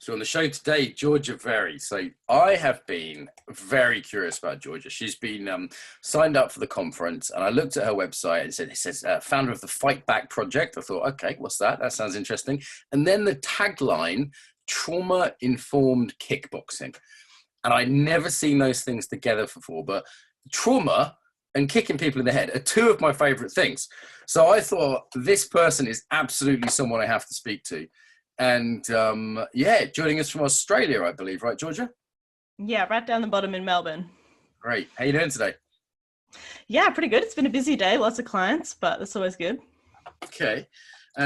So on the show today, Georgia Verry. So I have been very curious about Georgia. She's been signed up for the conference, and I looked at her website and it says founder of the Fight Back Project. I thought, okay, what's that? That sounds interesting. And then the tagline, trauma informed kickboxing. And I'd never seen those things together before, but trauma and kicking people in the head are two of my favorite things. So I thought this person is absolutely someone I have to speak to. And yeah, joining us from Australia, I believe, right, Georgia? Yeah, right down the bottom in Melbourne. Great. How you doing today? Yeah, pretty good. It's been a busy day, lots of clients, but that's always good. Okay.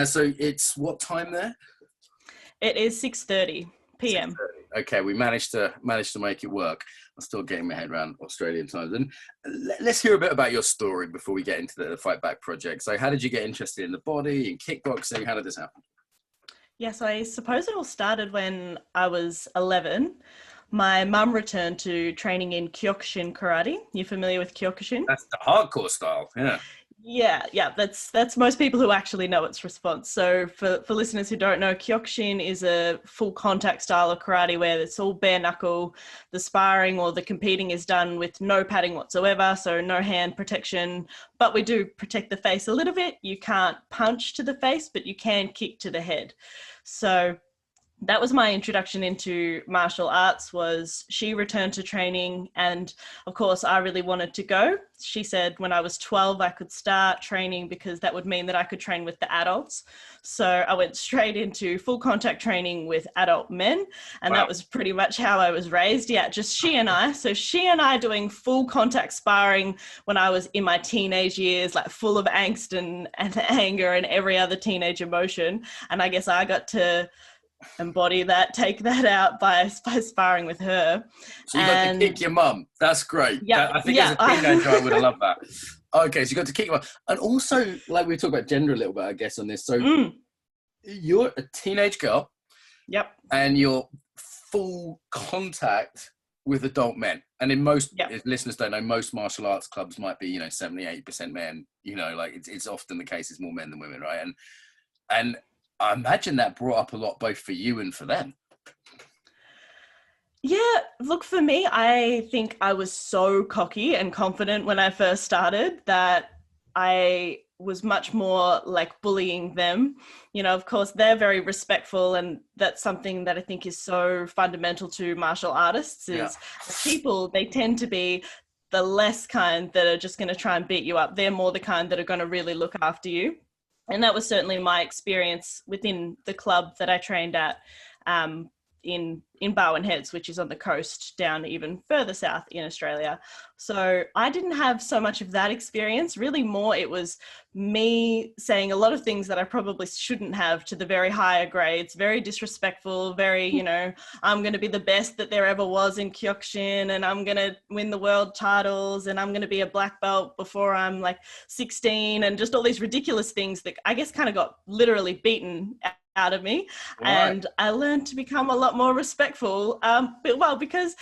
So it's what time there? It is 6:30 p.m. 6:30. Okay, we managed to make it work. I'm still getting my head around Australian times. And let's hear a bit about your story before we get into the Fight Back project. So how did you get interested in the body, in kickboxing? How did this happen? Yes, I suppose it all started when I was 11. My mum returned to training in Kyokushin karate. You familiar with Kyokushin? That's the hardcore style, yeah. Yeah, that's most people who actually know its response. So for listeners who don't know, Kyokushin is a full contact style of karate where it's all bare knuckle. The sparring or the competing is done with no padding whatsoever, so no hand protection, but we do protect the face a little bit. You can't punch to the face, but you can kick to the head. So that was my introduction into martial arts. Was she returned to training, and of course I really wanted to go. She said when I was 12 I could start training because that would mean that I could train with the adults. So I went straight into full contact training with adult men, and Wow. that was pretty much how I was raised. Yeah, just she and I doing full contact sparring when I was in my teenage years, like full of angst and anger and every other teenage emotion. And I guess I got to embody that, take that out by sparring with her. So you got to kick your mum. That's great. Yeah, I think as a teenager, I would have loved that. Okay, so you got to kick your mum. And also, like we talk about gender a little bit, I guess, on this. So you're a teenage girl. Yep. And you're full contact with adult men. And in most, if listeners don't know, most martial arts clubs might be, 78% men. Like it's often the case it's more men than women, right? And I imagine that brought up a lot both for you and for them. Yeah, look, for me, I think I was so cocky and confident when I first started that I was much more like bullying them. Of course, they're very respectful, and that's something that I think is so fundamental to martial artists is people, they tend to be the less kind that are just going to try and beat you up. They're more the kind that are going to really look after you. And that was certainly my experience within the club that I trained at in Barwon Heads, which is on the coast down even further south in Australia. So I didn't have so much of that experience. Really more it was me saying a lot of things that I probably shouldn't have to the very higher grades, very disrespectful, very, I'm going to be the best that there ever was in Kyokushin, and I'm going to win the world titles, and I'm going to be a black belt before I'm like 16, and just all these ridiculous things that I guess kind of got literally beaten out of me. Right. And I learned to become a lot more respectful, because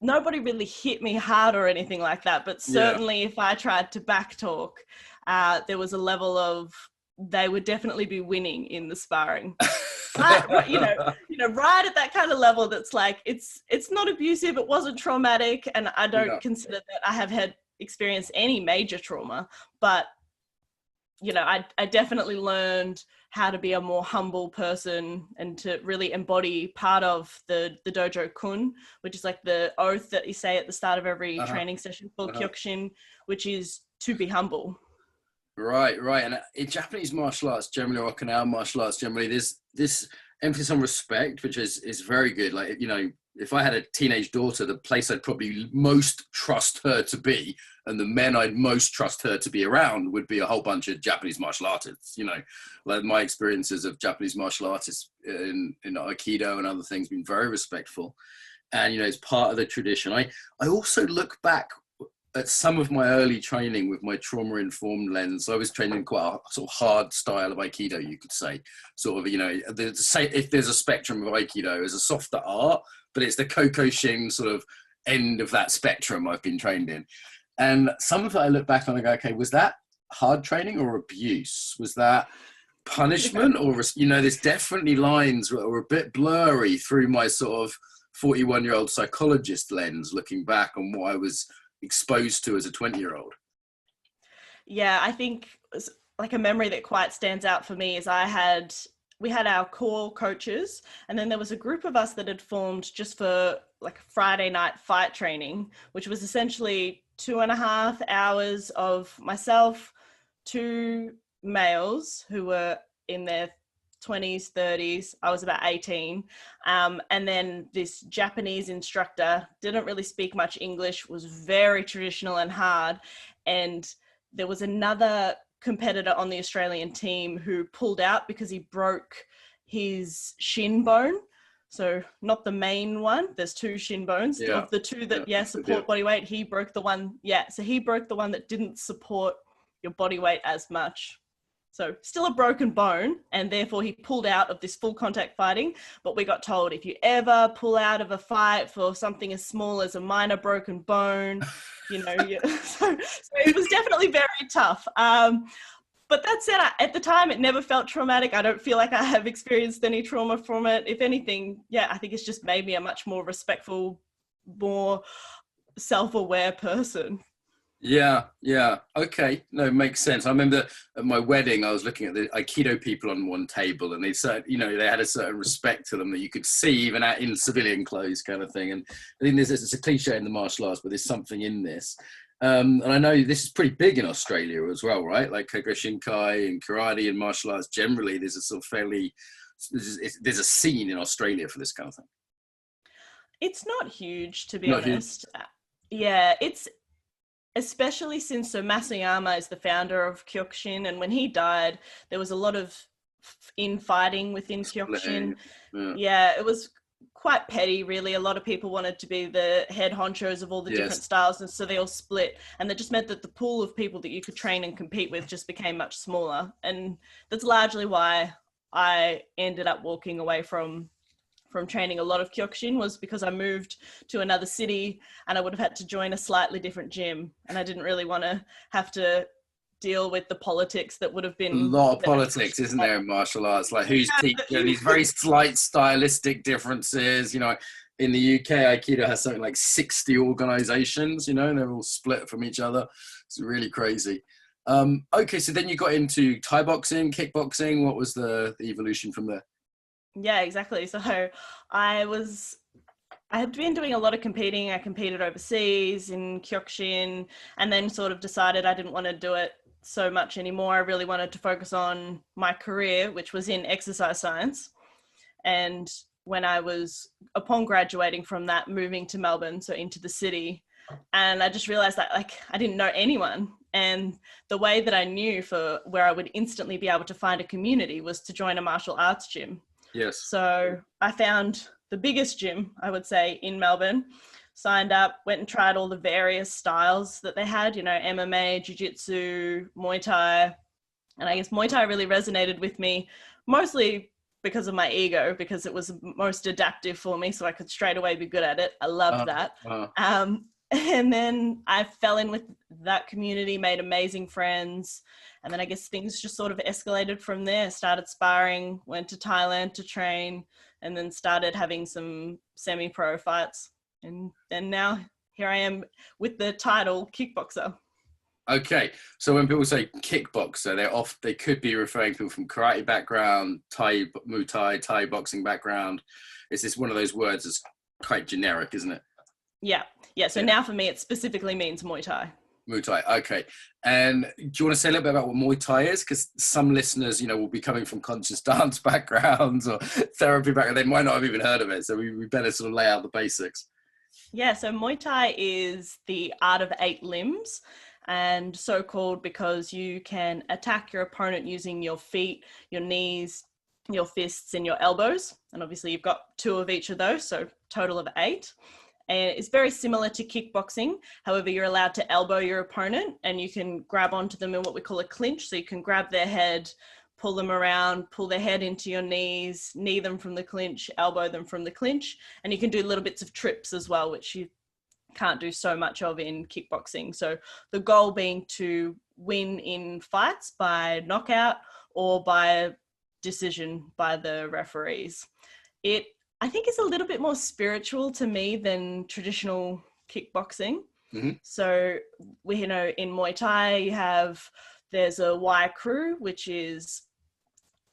nobody really hit me hard or anything like that, but certainly if I tried to backtalk, there was a level of, they would definitely be winning in the sparring. Right at that kind of level that's like, it's not abusive, it wasn't traumatic, and I don't consider that I have had experienced any major trauma, but I definitely learned how to be a more humble person and to really embody part of the dojo kun, which is like the oath that you say at the start of every training session for Kyokushin, which is to be humble. Right. And in Japanese martial arts generally, or Okinawan martial arts generally, there's this emphasis on respect, which is very good. Like, if I had a teenage daughter, the place I'd probably most trust her to be, and the men I'd most trust her to be around, would be a whole bunch of Japanese martial artists. Like my experiences of Japanese martial artists in Aikido and other things, been very respectful. And, it's part of the tradition. I also look back at some of my early training with my trauma-informed lens. I was training in quite a sort of hard style of Aikido, you could say. Sort of, if there's a spectrum of Aikido, as a softer art, but it's the Kokoshin sort of end of that spectrum I've been trained in. And some of it I look back on and go, okay, was that hard training or abuse? Was that punishment or, there's definitely lines that are a bit blurry through my sort of 41-year-old psychologist lens, looking back on what I was exposed to as a 20-year-old. Yeah, I think like a memory that quite stands out for me is we had our core coaches, and then there was a group of us that had formed just for like Friday night fight training, which was essentially 2.5 hours of myself, two males who were in their 20s, 30s. I was about 18. And then this Japanese instructor didn't really speak much English, was very traditional and hard. And there was another competitor on the Australian team who pulled out because he broke his shin bone. So not the main one. There's two shin bones. Yeah. Of the two that, support body weight, he broke the one. Yeah. So he broke the one that didn't support your body weight as much. So still a broken bone, and therefore he pulled out of this full contact fighting. But we got told, if you ever pull out of a fight for something as small as a minor broken bone, so it was definitely very tough. But that said, at the time, it never felt traumatic. I don't feel like I have experienced any trauma from it. If anything, I think it's just made me a much more respectful, more self-aware person. Yeah. Okay. No, makes sense. I remember at my wedding, I was looking at the Aikido people on one table, and they said, they had a certain respect to them that you could see even out in civilian clothes kind of thing. And I think it's a cliche in the martial arts, but there's something in this. And I know this is pretty big in Australia as well, right? Like Kyokushinkai and karate and martial arts generally, there's a sort of there's a scene in Australia for this kind of thing. It's not huge, to be honest. Yeah, it's especially since Masuyama is the founder of Kyokushin, and when he died, there was a lot of infighting within Kyokushin. Yeah, it was quite petty, really. A lot of people wanted to be the head honchos of all the different styles, and so they all split, and that just meant that the pool of people that you could train and compete with just became much smaller. And that's largely why I ended up walking away from training a lot of Kyokushin, was because I moved to another city and I would have had to join a slightly different gym, and I didn't really want to have to deal with the politics that would have been. A lot of politics, isn't there, in martial arts? Like who's teaching, these very slight stylistic differences. In the UK, Aikido has something like 60 organizations, and they're all split from each other. It's really crazy. Okay, so then you got into Thai boxing, kickboxing. What was the evolution from there? Yeah, exactly. So I had been doing a lot of competing. I competed overseas in Kyokushin, and then sort of decided I didn't want to do it so much anymore. I really wanted to focus on my career, which was in exercise science. And when I was, upon graduating from that, moving to Melbourne, so into the city, and I just realized that I didn't know anyone. And the way that I knew for where I would instantly be able to find a community was to join a martial arts gym. Yes. So I found the biggest gym, I would say, in Melbourne, signed up, went and tried all the various styles that they had, MMA, Jiu-Jitsu, Muay Thai. And I guess Muay Thai really resonated with me, mostly because of my ego, because it was most adaptive for me, so I could straight away be good at it. I loved that. And then I fell in with that community, made amazing friends. And then I guess things just sort of escalated from there. Started sparring, went to Thailand to train, and then started having some semi-pro fights. And then now here I am with the title kickboxer. Okay, so when people say kickboxer, they could be referring to people from karate background, Muay Thai, Thai boxing background. Is this one of those words that's quite generic, isn't it? Yeah. So now for me, it specifically means Muay Thai. Muay Thai, okay. And do you want to say a little bit about what Muay Thai is? Because some listeners, will be coming from conscious dance backgrounds or therapy background. They might not have even heard of it. So we better sort of lay out the basics. Yeah, so Muay Thai is the art of 8 limbs, and so called because you can attack your opponent using your feet, your knees, your fists, and your elbows. And obviously you've got 2 of each of those, so total of 8. And it's very similar to kickboxing. However, you're allowed to elbow your opponent, and you can grab onto them in what we call a clinch. So you can grab their head, pull them around, pull their head into your knees, knee them from the clinch, elbow them from the clinch. And you can do little bits of trips as well, which you can't do so much of in kickboxing. So the goal being to win in fights by knockout or by decision by the referees. It, I think, is a little bit more spiritual to me than traditional kickboxing. Mm-hmm. So we, you know, in Muay Thai, there's a Wai Kru, which is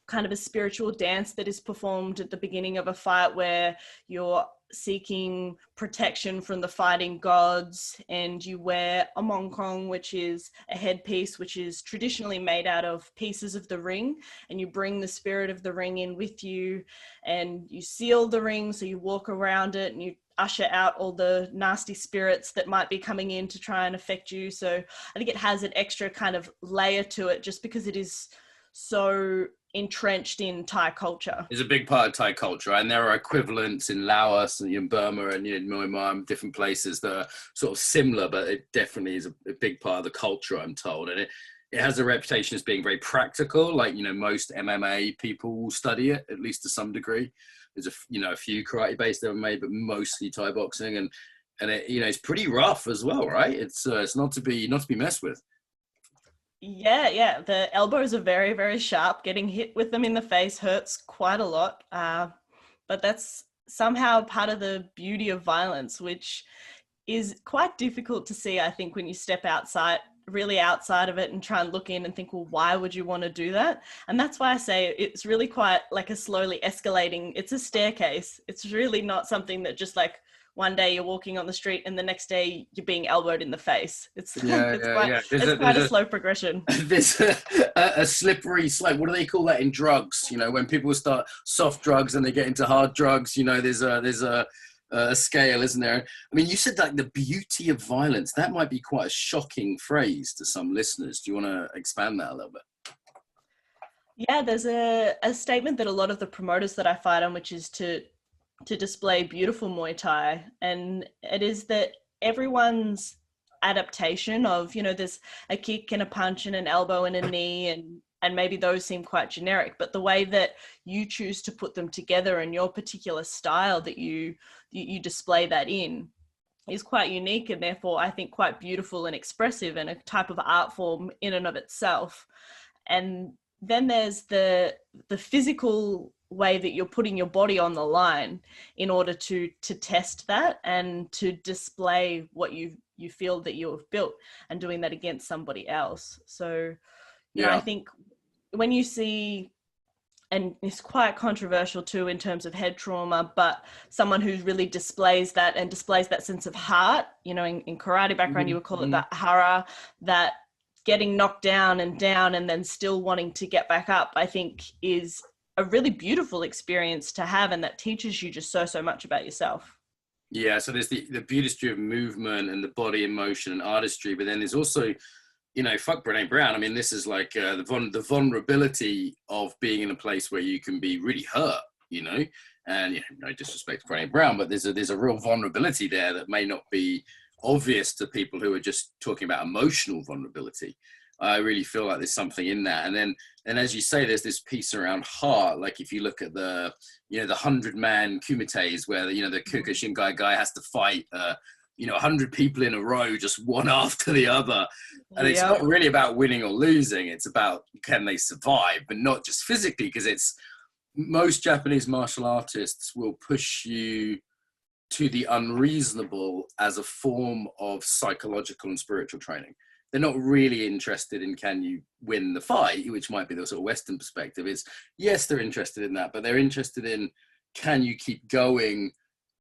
kind of a spiritual dance that is performed at the beginning of a fight where you're seeking protection from the fighting gods, and you wear a mongkong, which is a headpiece which is traditionally made out of pieces of the ring, and you bring the spirit of the ring in with you, and you seal the ring, so you walk around it and you usher out all the nasty spirits that might be coming in to try and affect you. So I think it has an extra kind of layer to it just because it is so entrenched in Thai culture. It's a big part of Thai culture, and there are equivalents in Laos and in Burma and Myanmar, different places that are sort of similar, but it definitely is a big part of the culture, I'm told. And it has a reputation as being very practical. Like, you know, most MMA people will study it, at least to some degree. There's a few karate-based MMA, but mostly Thai boxing, and it, you know, it's pretty rough as well, right? It's not to be messed with. Yeah. The elbows are very, very sharp. Getting hit with them in the face hurts quite a lot. But that's somehow part of the beauty of violence, which is quite difficult to see, I think, when you step really outside of it and try and look in and think, well, why would you want to do that? And that's why I say it's really quite like a slowly escalating, it's a staircase. It's really not something that just like one day you're walking on the street and the next day you're being elbowed in the face. It's quite a slow progression. There's a slippery slope. What do they call that in drugs? You know, when people start soft drugs and they get into hard drugs, you know, there's a scale, isn't there? I mean, you said like the beauty of violence. That might be quite a shocking phrase to some listeners. Do you want to expand that a little bit? Yeah, there's a statement that a lot of the promoters that I fight on, which is to display beautiful Muay Thai. And it is that everyone's adaptation of, you know, there's a kick and a punch and an elbow and a knee, and maybe those seem quite generic, but the way that you choose to put them together and your particular style that you display that in is quite unique, and therefore I think quite beautiful and expressive, and a type of art form in and of itself. And then there's the physical way that you're putting your body on the line in order to test that and to display what you feel that you have built, and doing that against somebody else. So, you know, I think when you see, and it's quite controversial too in terms of head trauma, but someone who really displays that and displays that sense of heart, you know, in karate background, you would call it that hara, that getting knocked down and then still wanting to get back up, I think is a really beautiful experience to have, and that teaches you just so much about yourself. Yeah, so there's the beauty of movement and the body in motion and artistry, but then there's also, you know, fuck Brené Brown. I mean, this is like the vulnerability of being in a place where you can be really hurt, you know, and, you know, no disrespect to Brené Brown, but there's a real vulnerability there that may not be obvious to people who are just talking about emotional vulnerability. I really feel like there's something in that. And then as you say, there's this piece around heart. Like if you look at the 100-man kumites where, you know, the Kyokushinkai guy has to fight, 100 people in a row, just one after the other. And it's not really about winning or losing. It's about, can they survive, but not just physically, because it's most Japanese martial artists will push you to the unreasonable as a form of psychological and spiritual training. They're not really interested in can you win the fight, which might be the sort of Western perspective. It's, yes, they're interested in that, but they're interested in, can you keep going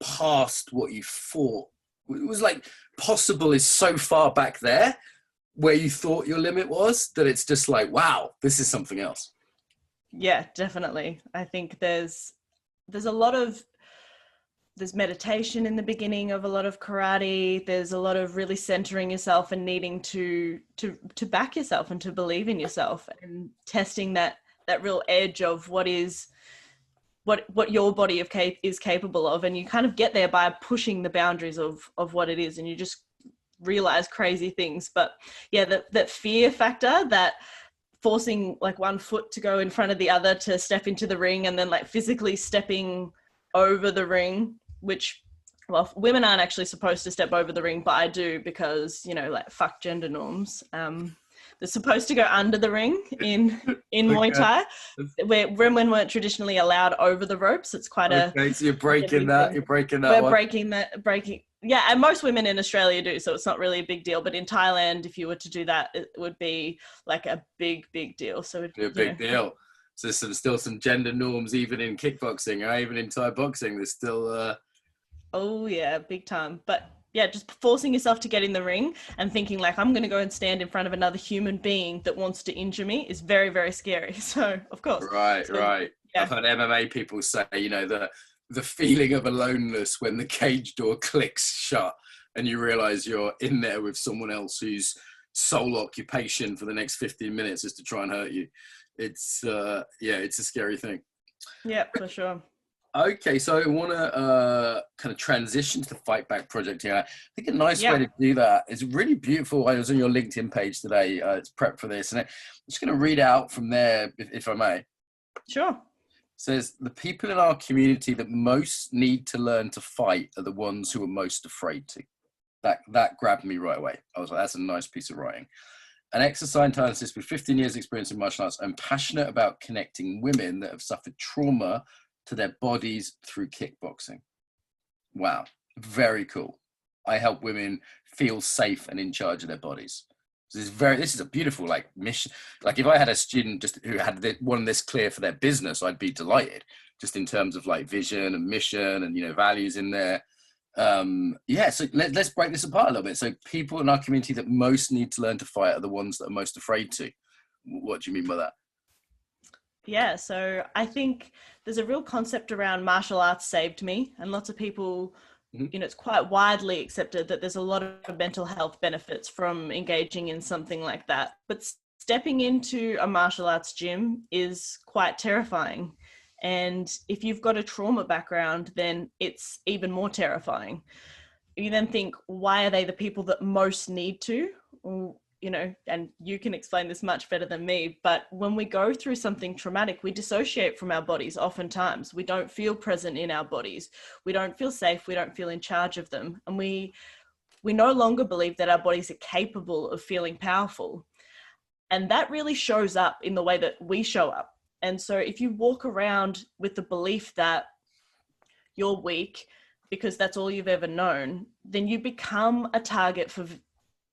past what you thought? It was like possible is so far back there where you thought your limit was, that it's just like, wow, this is something else. Yeah, definitely. I think there's meditation in the beginning of a lot of karate. There's a lot of really centering yourself and needing to back yourself and to believe in yourself, and testing that real edge of what your body is capable of. And you kind of get there by pushing the boundaries of what it is, and you just realize crazy things. But yeah, that fear factor, that forcing like one foot to go in front of the other to step into the ring, and then like physically stepping over the ring, which, well, women aren't actually supposed to step over the ring, but I do, because, you know, like fuck gender norms. They're supposed to go under the ring in Muay Thai, where women weren't traditionally allowed over the ropes. It's quite okay, so you're breaking that. thing. You're breaking that. We're one. breaking. Yeah, and most women in Australia do, so it's not really a big deal. But in Thailand, if you were to do that, it would be like a big deal. So it'd be a big deal. So there's still some gender norms even in kickboxing, right? Even in Thai boxing, there's still. Oh yeah, big time. But yeah, just forcing yourself to get in the ring and thinking like, I'm going to go and stand in front of another human being that wants to injure me is very, very scary. So of course. Right. Yeah. I've heard MMA people say, the feeling of aloneness when the cage door clicks shut and you realize you're in there with someone else whose sole occupation for the next 15 minutes is to try and hurt you. It's it's a scary thing. Yeah, for sure. Okay, so I want to kind of transition to the Fight Back project here. I think a nice way to do that is really beautiful. I was on your LinkedIn page today. It's prep for this, and I'm just going to read out from there, if I may. Sure. It says, the people in our community that most need to learn to fight are the ones who are most afraid to. That grabbed me right away. I was like, that's a nice piece of writing. An exercise scientist with 15 years experience in martial arts, I'm passionate about connecting women that have suffered trauma to their bodies through kickboxing. Wow, very cool. I help women feel safe and in charge of their bodies. This is a beautiful mission. Like if I had a student just who had one this clear for their business, I'd be delighted. Just in terms of vision and mission and values in there. So let's break this apart a little bit. So people in our community that most need to learn to fight are the ones that are most afraid to. What do you mean by that? Yeah, so I think there's a real concept around martial arts saved me, and lots of people, it's quite widely accepted that there's a lot of mental health benefits from engaging in something like that. But stepping into a martial arts gym is quite terrifying. And if you've got a trauma background, then it's even more terrifying. You then think, why are they the people that most need to? And you can explain this much better than me, but when we go through something traumatic, we dissociate from our bodies. Oftentimes we don't feel present in our bodies. We don't feel safe. We don't feel in charge of them. And we no longer believe that our bodies are capable of feeling powerful. And that really shows up in the way that we show up. And so if you walk around with the belief that you're weak because that's all you've ever known, then you become a target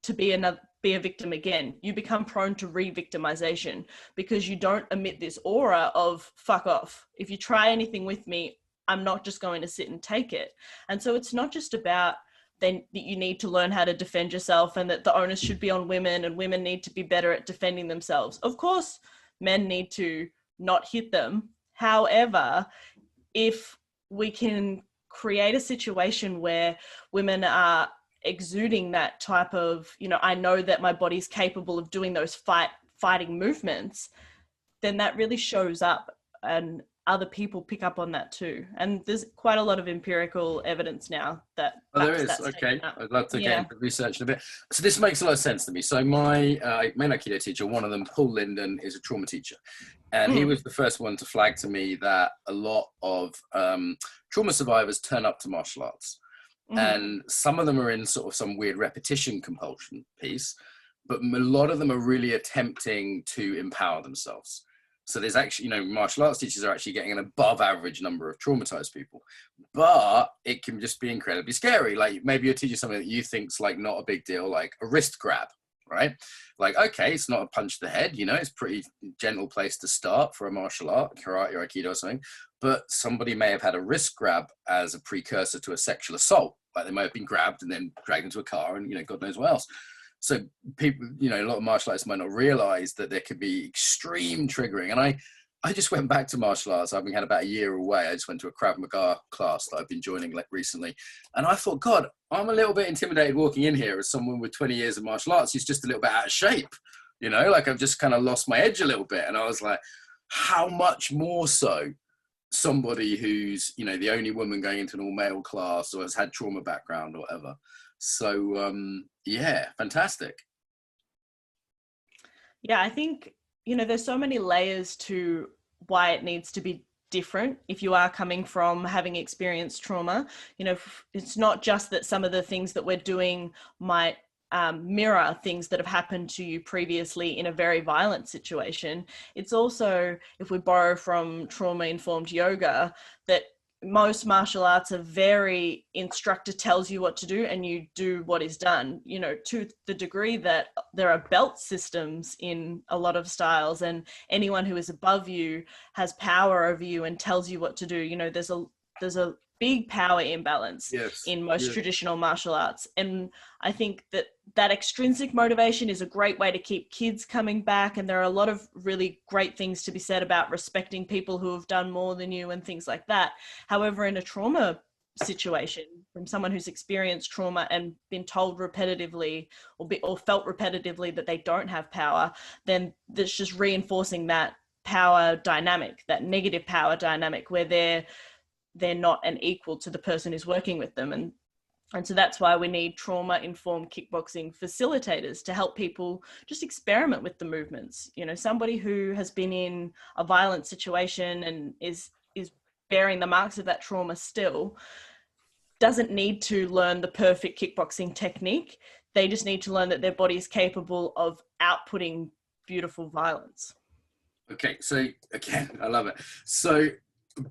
to be a victim again. You become prone to re-victimization because you don't emit this aura of fuck off. If you try anything with me, I'm not just going to sit and take it. And so it's not just about then that you need to learn how to defend yourself and that the onus should be on women and women need to be better at defending themselves. Of course, men need to not hit them. However, if we can create a situation where women are exuding that type of, I know that my body's capable of doing those fighting movements, then that really shows up and other people pick up on that too. And there's quite a lot of empirical evidence now that there is. Okay, I'd love to get into research in a bit. So this makes a lot of sense to me. So my main Aikido teacher, one of them, Paul Linden, is a trauma teacher. And he was the first one to flag to me that a lot of trauma survivors turn up to martial arts. And some of them are in sort of some weird repetition compulsion piece, but a lot of them are really attempting to empower themselves. So there's actually, martial arts teachers are actually getting an above average number of traumatized people, but it can just be incredibly scary. Like maybe you're teaching something that you think's not a big deal, like a wrist grab, right? Okay, it's not a punch to the head, it's a pretty gentle place to start for a martial art, karate or aikido or something, but somebody may have had a wrist grab as a precursor to a sexual assault. Like they might have been grabbed and then dragged into a car and, God knows what else. So people, a lot of martial artists might not realize that there could be extreme triggering. And I just went back to martial arts. I've been had about a year away. I just went to a Krav Maga class that I've been joining recently. And I thought, God, I'm a little bit intimidated walking in here as someone with 20 years of martial arts who's just a little bit out of shape. I've just kind of lost my edge a little bit. And I was like, how much more so somebody who's, the only woman going into an all-male class or has had trauma background or whatever. So, fantastic. Yeah, I think, there's so many layers to why it needs to be different if you are coming from having experienced trauma. It's not just that some of the things that we're doing might mirror things that have happened to you previously in a very violent situation. It's also, if we borrow from trauma-informed yoga, that most martial arts are very instructor tells you what to do and you do what is done, you know, to the degree that there are belt systems in a lot of styles, and anyone who is above you has power over you and tells you what to do. You know, there's a big power imbalance in most traditional martial arts. And I think that extrinsic motivation is a great way to keep kids coming back. And there are a lot of really great things to be said about respecting people who have done more than you and things like that. However, in a trauma situation, from someone who's experienced trauma and been told repetitively or felt repetitively that they don't have power, then that's just reinforcing that power dynamic, that negative power dynamic, where they're not an equal to the person who's working with them. And so that's why we need trauma-informed kickboxing facilitators to help people just experiment with the movements. You know, somebody who has been in a violent situation and is bearing the marks of that trauma still doesn't need to learn the perfect kickboxing technique. They just need to learn that their body is capable of outputting beautiful violence. Okay, so again, I love it. So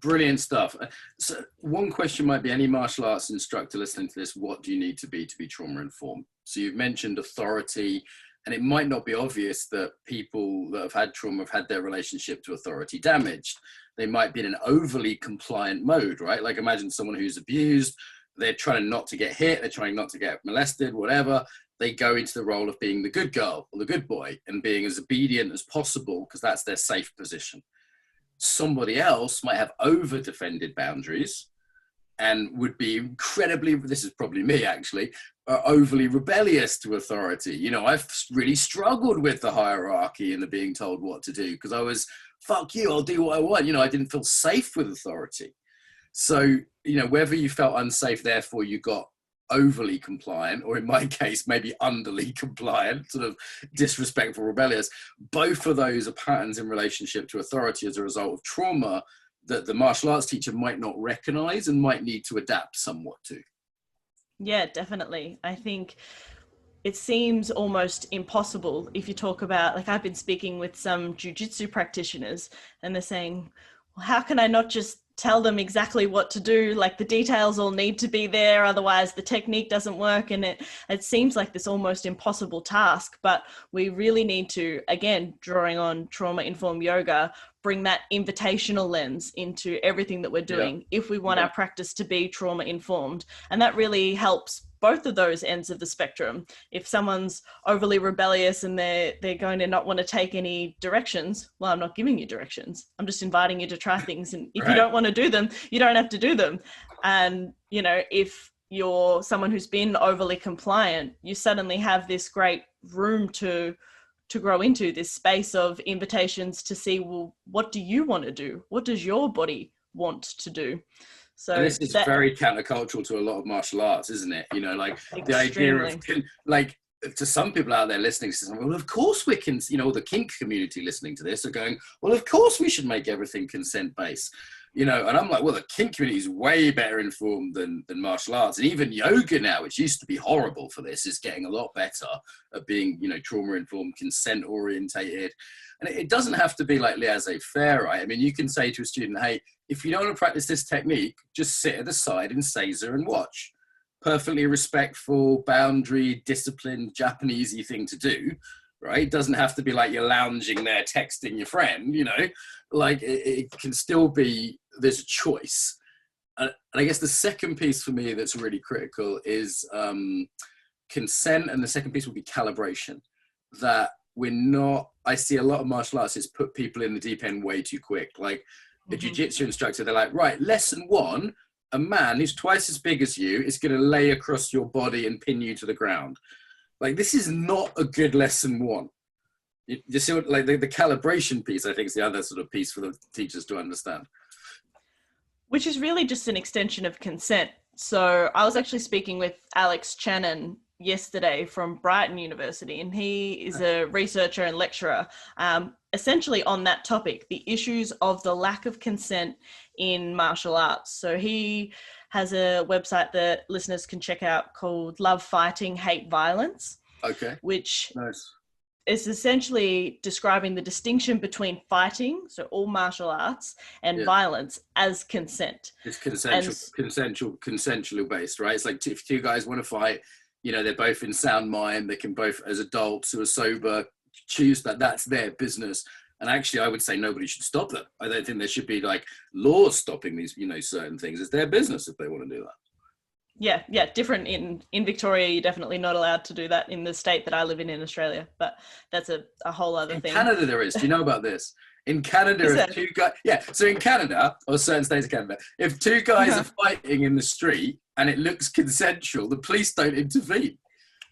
brilliant stuff. So one question might be, any martial arts instructor listening to this, what do you need to be trauma informed? So you've mentioned authority, and it might not be obvious that people that have had trauma have had their relationship to authority damaged. They might be in an overly compliant mode, right? Like imagine someone who's abused, they're trying not to get hit, they're trying not to get molested, whatever. They go into the role of being the good girl or the good boy and being as obedient as possible because that's their safe position. Somebody else might have over defended boundaries and would be incredibly, this is probably me actually, overly rebellious to authority. You know, I've really struggled with the hierarchy and the being told what to do because I was, fuck you, I'll do what I want. You know, I didn't feel safe with authority. So, you know, whether you felt unsafe, therefore you got overly compliant, or in my case, maybe underly compliant, sort of disrespectful, rebellious. Both of those are patterns in relationship to authority as a result of trauma that the martial arts teacher might not recognize and might need to adapt somewhat to. Yeah, definitely. I think it seems almost impossible if you talk about, like I've been speaking with some jiu-jitsu practitioners and they're saying, well, how can I not just tell them exactly what to do? Like the details all need to be there, otherwise the technique doesn't work. And it seems like this almost impossible task, but we really need to, again, drawing on trauma-informed yoga, bring that invitational lens into everything that we're doing if we want our practice to be trauma-informed. And that really helps both of those ends of the spectrum. If someone's overly rebellious and they're going to not want to take any directions, well, I'm not giving you directions. I'm just inviting you to try things. And if you don't want to do them, you don't have to do them. And, you know, if you're someone who's been overly compliant, you suddenly have this great room to grow into, this space of invitations to see, well, what do you want to do? What does your body want to do? So and this is very countercultural to a lot of martial arts, isn't it? You know, like extremely. The idea of, like, to some people out there listening to something, well, of course we can, you know, the kink community listening to this are going, well, of course we should make everything consent-based. You know, and I'm like, well, the kink community is way better informed than martial arts. And even yoga now, which used to be horrible for this, is getting a lot better at being, you know, trauma-informed, consent-orientated. And it doesn't have to be like laissez-faire, right? I mean, you can say to a student, hey, if you don't want to practice this technique, just sit at the side in seiza and watch. Perfectly respectful, boundary, disciplined, Japanesey thing to do, right? It doesn't have to be like you're lounging there texting your friend, you know, like it can still be, there's a choice. And I guess the second piece for me that's really critical is consent. And the second piece will be calibration. That we're not, I see a lot of martial artists put people in the deep end way too quick. Like the jiu-jitsu instructor, they're like, right, lesson one, a man who's twice as big as you is going to lay across your body and pin you to the ground. Like, this is not a good lesson one. You see what, like the calibration piece, I think, is the other sort of piece for the teachers to understand. Which is really just an extension of consent. So I was actually speaking with Alex Channon yesterday from Brighton University, and he is a researcher and lecturer essentially on that topic, the issues of the lack of consent in martial arts. So he has a website that listeners can check out called Love Fighting, Hate Violence. Okay. which Nice. is essentially describing the distinction between fighting, so all martial arts, and Yeah. violence as consent. It's And consensual based, right? It's like if two guys want to fight, you know, they're both in sound mind. They can both, as adults who are sober, choose that. That's their business. And actually, I would say nobody should stop them. I don't think there should be like laws stopping these, you know, certain things. It's their business if they want to do that. yeah, different in Victoria. You're definitely not allowed to do that in the state that I live in Australia, but that's a whole other In thing. Canada, there is. Do you know about this? In Canada, if two guys, so in Canada, or certain states of Canada, if two guys are fighting in the street and it looks consensual, the police don't intervene.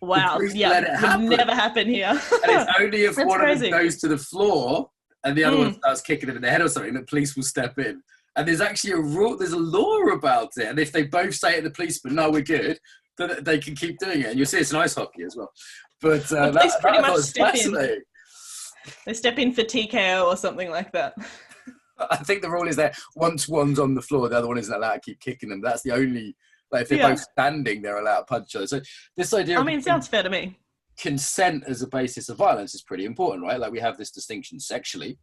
Wow, let it happen. Would never happen here. And it's only if one of them goes to the floor and the other one starts kicking him in the head or something, the police will step in. And there's actually a rule, there's a law about it. And if they both say to the policeman, no, we're good, then they can keep doing it. And you'll see it's in ice hockey as well. But that pretty much step fascinating. in. They step in for TKO or something like that. I think the rule is that once one's on the floor, the other one isn't allowed to keep kicking them. That's the only, like if they're both standing, they're allowed to punch each other. So this idea it sounds fair to me. Consent as a basis of violence is pretty important, right? Like we have this distinction sexually,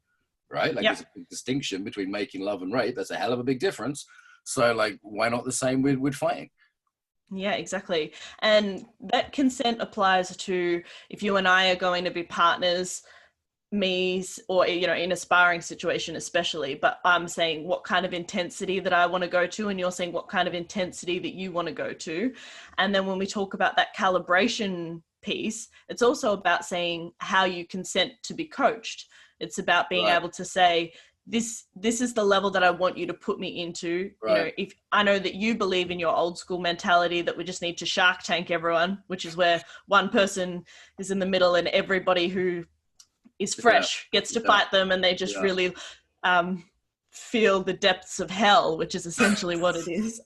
right? Like there's a big distinction between making love and rape. That's a hell of a big difference. So like, why not the same with fighting? Yeah, exactly. And that consent applies to if you and I are going to be partners, me, or, you know, in a sparring situation especially, but I'm saying what kind of intensity that I want to go to, and you're saying what kind of intensity that you want to go to. And then when we talk about that calibration piece, it's also about saying how you consent to be coached. It's about being able to say, this is the level that I want you to put me into. You know, if I know that you believe in your old school mentality that we just need to Shark Tank everyone, which is where one person is in the middle and everybody who is fresh gets to fight them, and they just really feel the depths of hell, which is essentially what it is.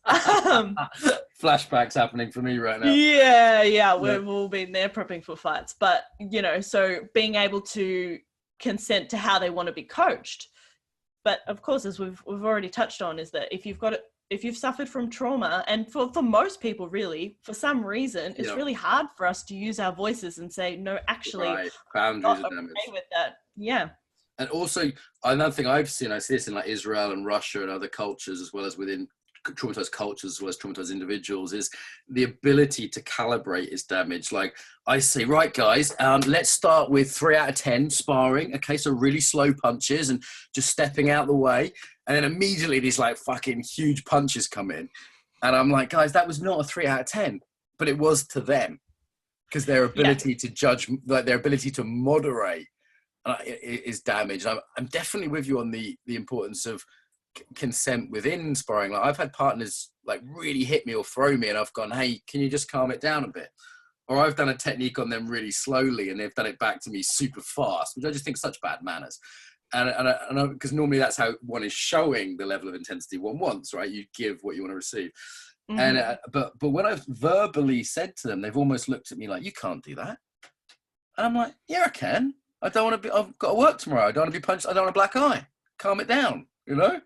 Flashbacks happening for me right now. We've all been there prepping for fights, but you know, so being able to consent to how they want to be coached. But of course, as we've already touched on, is that if you've suffered from trauma, and for most people really, for some reason, it's really hard for us to use our voices and say, no, actually, boundaries are damaged. Okay with that. Yeah. And also, another thing I've seen, I see this in like Israel and Russia and other cultures, as well as within traumatized cultures, as well as traumatized individuals, is the ability to calibrate is damaged. Like I say, right, guys, let's start with 3 out of 10 sparring. Okay, so really slow punches and just stepping out the way. And then immediately these like fucking huge punches come in. And I'm like, guys, that was not a 3 out of 10, but it was to them, because their ability to judge, like their ability to moderate is damaged. I'm definitely with you on the importance of consent within sparring. Like I've had partners like really hit me or throw me, and I've gone, hey, can you just calm it down a bit? Or I've done a technique on them really slowly and they've done it back to me super fast, which I just think is such bad manners. And because normally that's how one is showing the level of intensity one wants, right? You give what you want to receive. Mm-hmm. And but when I've verbally said to them, they've almost looked at me like, you can't do that. And I'm like, yeah, I can. I don't want to be, I've got to work tomorrow. I don't want to be punched. I don't want a black eye. Calm it down, you know?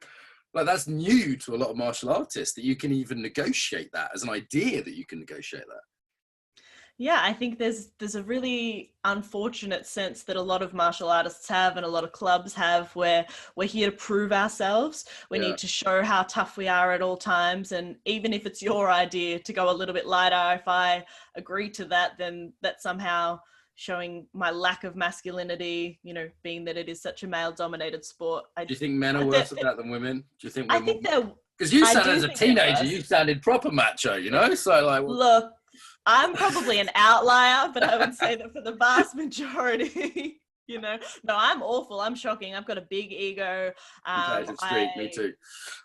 Like that's new to a lot of martial artists, that you can even negotiate that as an idea, that you can negotiate that. Yeah, I think there's a really unfortunate sense that a lot of martial artists have, and a lot of clubs have, where we're here to prove ourselves. We need to show how tough we are at all times. And even if it's your idea to go a little bit lighter, if I agree to that, then that's somehow showing my lack of masculinity, you know, being that it is such a male-dominated sport. Do you think men are worse at that than women? Do you think? I think they're... Because you sounded as a teenager, you sounded proper macho, you know? So like... Look, I'm probably an outlier, but I would say that for the vast majority, you know, no, I'm awful. I'm shocking. I've got a big ego. Me too.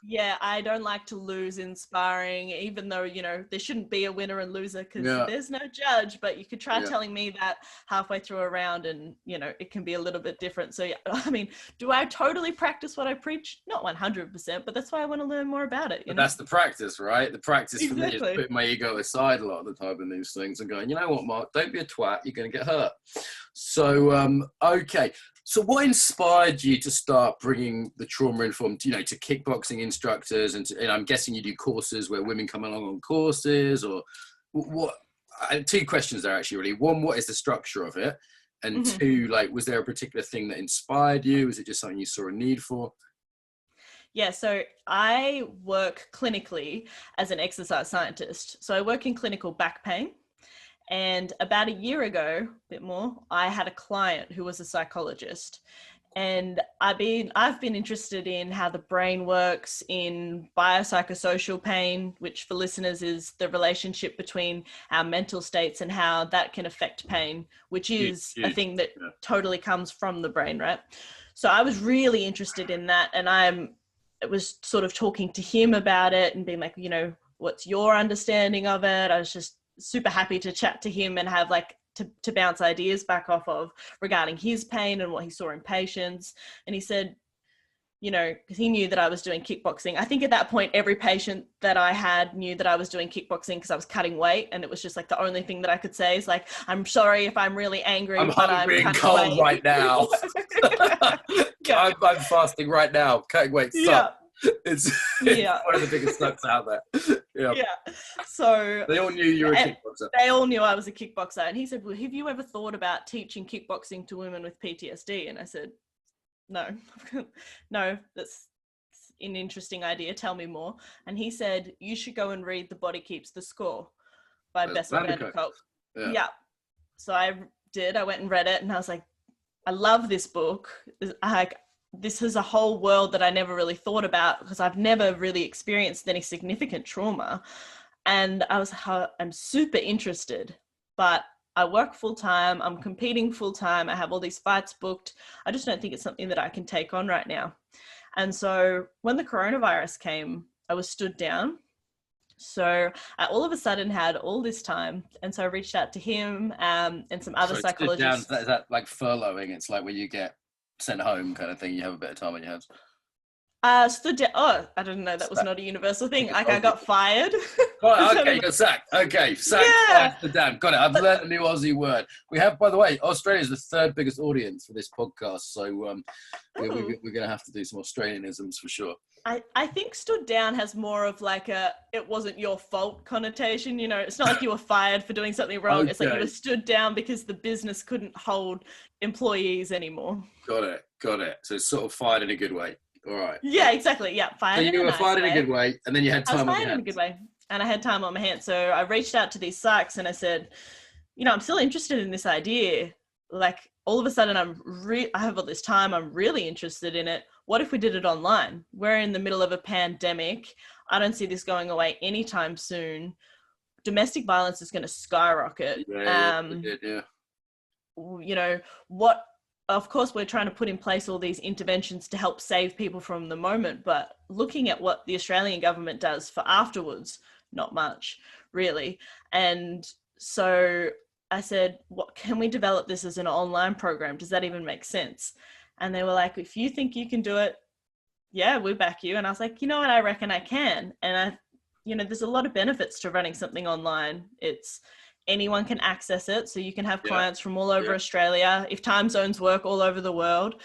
Yeah, I don't like to lose in sparring, even though, you know, there shouldn't be a winner and loser, because there's no judge, but you could try telling me that halfway through a round and, you know, it can be a little bit different. So, yeah, I mean, do I totally practice what I preach? Not 100%, but that's why I want to learn more about it. But that's the practice, right? The practice for me is putting my ego aside a lot of the time in these things and going, you know what, Mark, don't be a twat. You're going to get hurt. So, okay. So what inspired you to start bringing the trauma-informed, you know, to kickboxing instructors, and I'm guessing you do courses where women come along on courses, or what? I had two questions there actually. Really, one, what is the structure of it, and two, like, was there a particular thing that inspired you? Was it just something you saw a need for? Yeah, so I work clinically as an exercise scientist. So I work in clinical back pain. And about a year ago, a bit more, I had a client who was a psychologist. And I've been interested in how the brain works in biopsychosocial pain, which for listeners is the relationship between our mental states and how that can affect pain, which is a thing that totally comes from the brain, right? So I was really interested in that, and it was sort of talking to him about it and being like, you know, what's your understanding of it? I was just super happy to chat to him and have like to bounce ideas back off of regarding his pain and what he saw in patients. And he said, you know, because he knew that I was doing kickboxing. I think at that point, every patient that I had knew that I was doing kickboxing because I was cutting weight. And it was just like the only thing that I could say is like, I'm sorry if I'm really angry, I'm hungry and cold right now. I'm fasting right now. Cutting weight sucks. It's one of the biggest sucks out there. Yeah. So they all knew you were a kickboxer. They all knew I was a kickboxer. And he said, well, have you ever thought about teaching kickboxing to women with PTSD? And I said, no, no, that's an interesting idea. Tell me more. And he said, you should go and read The Body Keeps the Score by Bessel van der Kolk. Yeah. So I did. I went and read it and I was like, I love this book. This is a whole world that I never really thought about because I've never really experienced any significant trauma. And I was, I'm super interested, but I work full time. I'm competing full time. I have all these fights booked. I just don't think it's something that I can take on right now. And so when the coronavirus came, I was stood down. So I all of a sudden had all this time. And so I reached out to him and some other psychologists. Is that like furloughing? It's like when you get sent home kind of thing, you have a bit of time on your hands. Stood down. Oh, I didn't know that was not a universal thing. Like I got fired. Okay, you got sacked. Okay, sacked. Yeah. Stood down. Got it. I've learned a new Aussie word. We have, by the way, Australia is the third biggest audience for this podcast, so we're going to have to do some Australianisms for sure. I think stood down has more of like a it wasn't your fault connotation. You know, it's not like you were fired for doing something wrong. Okay. It's like you were stood down because the business couldn't hold employees anymore. Got it. So it's sort of fired in a good way. All right. Yeah, exactly. Yeah, fired. So you were fired in a good way, and then you had time on your hands. I was fired in a good way, and I had time on my hands. So I reached out to these psychs and I said, you know, I'm still interested in this idea. Like all of a sudden, I have all this time. I'm really interested in it. What if we did it online? We're in the middle of a pandemic. I don't see this going away anytime soon. Domestic violence is going to skyrocket. Yeah. You know, of course, we're trying to put in place all these interventions to help save people from the moment, but looking at what the Australian government does for afterwards, not much, really. And so I said, what can we develop this as an online program? Does that even make sense? And they were like, if you think you can do it, yeah, we back you. And I was like, you know what, I reckon I can. And there's a lot of benefits to running something online. It's anyone can access it. So you can have clients from all over Australia. If time zones work all over the world,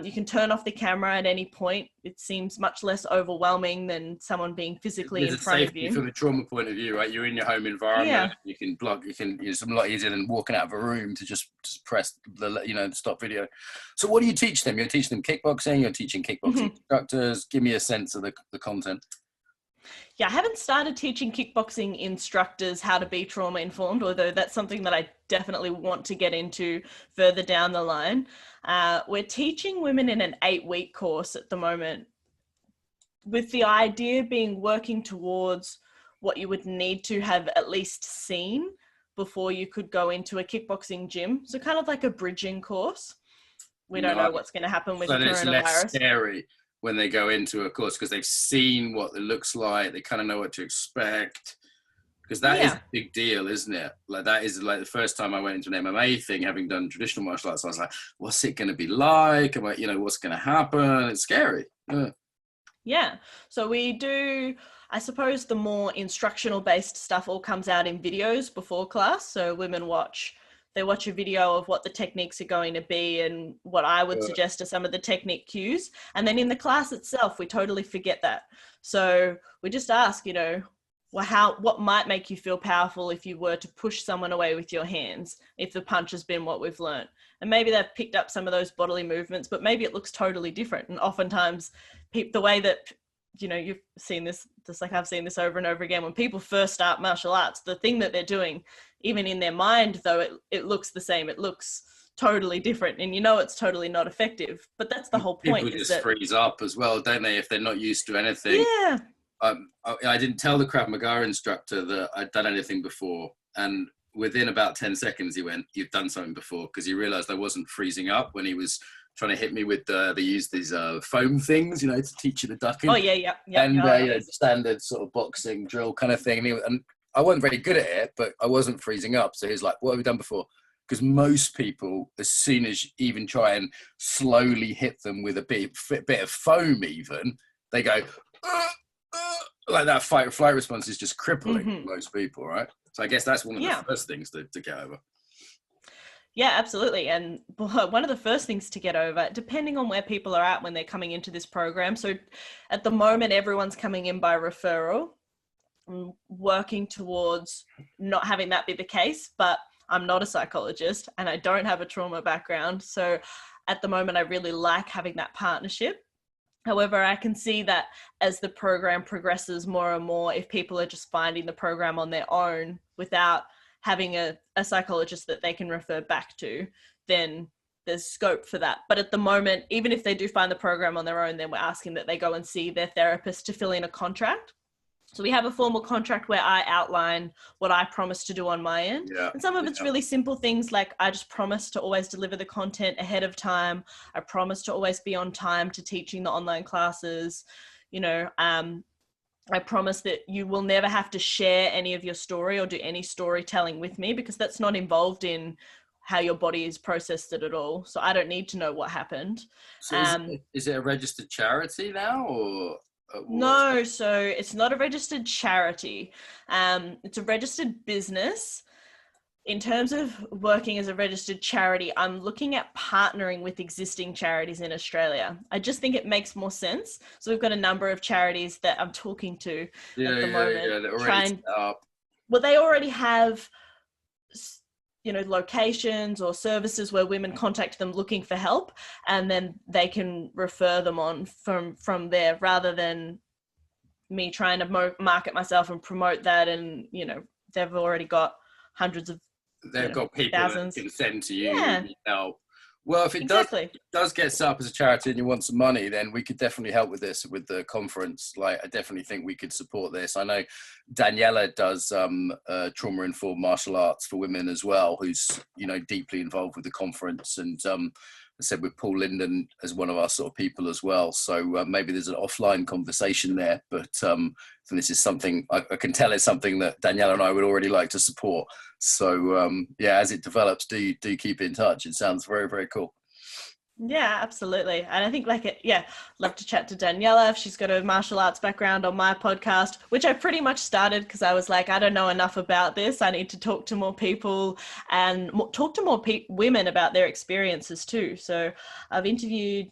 you can turn off the camera at any point. It seems much less overwhelming than someone being physically in front of you. From a trauma point of view, right? You're in your home environment. You can block. It's a lot easier than walking out of a room to just press the stop video. So what do you teach them? You're teaching them kickboxing. You're teaching kickboxing instructors. Give me a sense of the content. Yeah, I haven't started teaching kickboxing instructors how to be trauma informed, although that's something that I definitely want to get into further down the line. We're teaching women in an 8-week course at the moment, with the idea being working towards what you would need to have at least seen before you could go into a kickboxing gym. So kind of like a bridging course. We don't know what's going to happen with the coronavirus. So it's less scary when they go into a course because they've seen what it looks like. They kind of know what to expect. Because that is a big deal, isn't it? Like that is like the first time I went into an MMA thing, having done traditional martial arts, I was like, what's it going to be like? I'm like, what's going to happen? It's scary. Yeah. So we do, I suppose the more instructional based stuff all comes out in videos before class. So women watch a video of what the techniques are going to be and what I would suggest are some of the technique cues. And then in the class itself, we totally forget that. So we just ask, what might make you feel powerful if you were to push someone away with your hands, if the punch has been what we've learned. And maybe they've picked up some of those bodily movements, but maybe it looks totally different. And oftentimes the way that, you know, you've seen this, just like I've seen this over and over again, when people first start martial arts, the thing that they're doing, even in their mind, though, it looks the same. It looks totally different, and you know it's totally not effective. But that's the whole point. People just freeze up as well, don't they, if they're not used to anything? Yeah. I didn't tell the Krav Maga instructor that I'd done anything before, and within about 10 seconds he went, "You've done something before," because he realized I wasn't freezing up when he was trying to hit me with they use these foam things, you know, to teach you the ducking. Oh yeah. And you know, standard sort of boxing drill kind of thing. And I wasn't very good at it, but I wasn't freezing up. So he's like, "What have you done before?" Because most people, as soon as you even try and slowly hit them with a bit of foam, even they go like that. Fight or flight response is just crippling most people, right? So I guess that's one of the first things to get over. Yeah, absolutely. And one of the first things to get over, depending on where people are at when they're coming into this program. So at the moment, everyone's coming in by referral. I'm working towards not having that be the case, but I'm not a psychologist and I don't have a trauma background. So at the moment, I really like having that partnership. However, I can see that as the program progresses more and more, if people are just finding the program on their own without having a psychologist that they can refer back to, then there's scope for that. But at the moment, even if they do find the program on their own, then we're asking that they go and see their therapist to fill in a contract. So we have a formal contract where I outline what I promise to do on my end. Yeah. And some of it's really simple things like I just promise to always deliver the content ahead of time. I promise to always be on time to teaching the online classes. You know, I promise that you will never have to share any of your story or do any storytelling with me, because that's not involved in how your body is processed it at all. So I don't need to know what happened. So is it a registered charity now, or? No, so it's not a registered charity. It's a registered business. In terms of working as a registered charity, I'm looking at partnering with existing charities in Australia. I just think it makes more sense. So we've got a number of charities that I'm talking to at the moment. Yeah, they're already set up. Well, they already have, you know, locations or services where women contact them looking for help, and then they can refer them on from there, rather than me trying to market myself and promote that. And, you know, they've already got hundreds of, they've got people thousands that can send to you and help. Well, if it does get set up as a charity and you want some money, then we could definitely help with this, with the conference. Like, I definitely think we could support this. I know Daniela does trauma-informed martial arts for women as well, who's, you know, deeply involved with the conference. And I said with Paul Linden as one of our sort of people as well. So maybe there's an offline conversation there, but this is something I can tell it's something that Daniela and I would already like to support. So yeah, as it develops, do keep in touch. It sounds very, very cool. Yeah, absolutely. And I think love to chat to Daniela if she's got a martial arts background on my podcast, which I pretty much started because I was like, I don't know enough about this. I need to talk to more people and talk to more women about their experiences too. So I've interviewed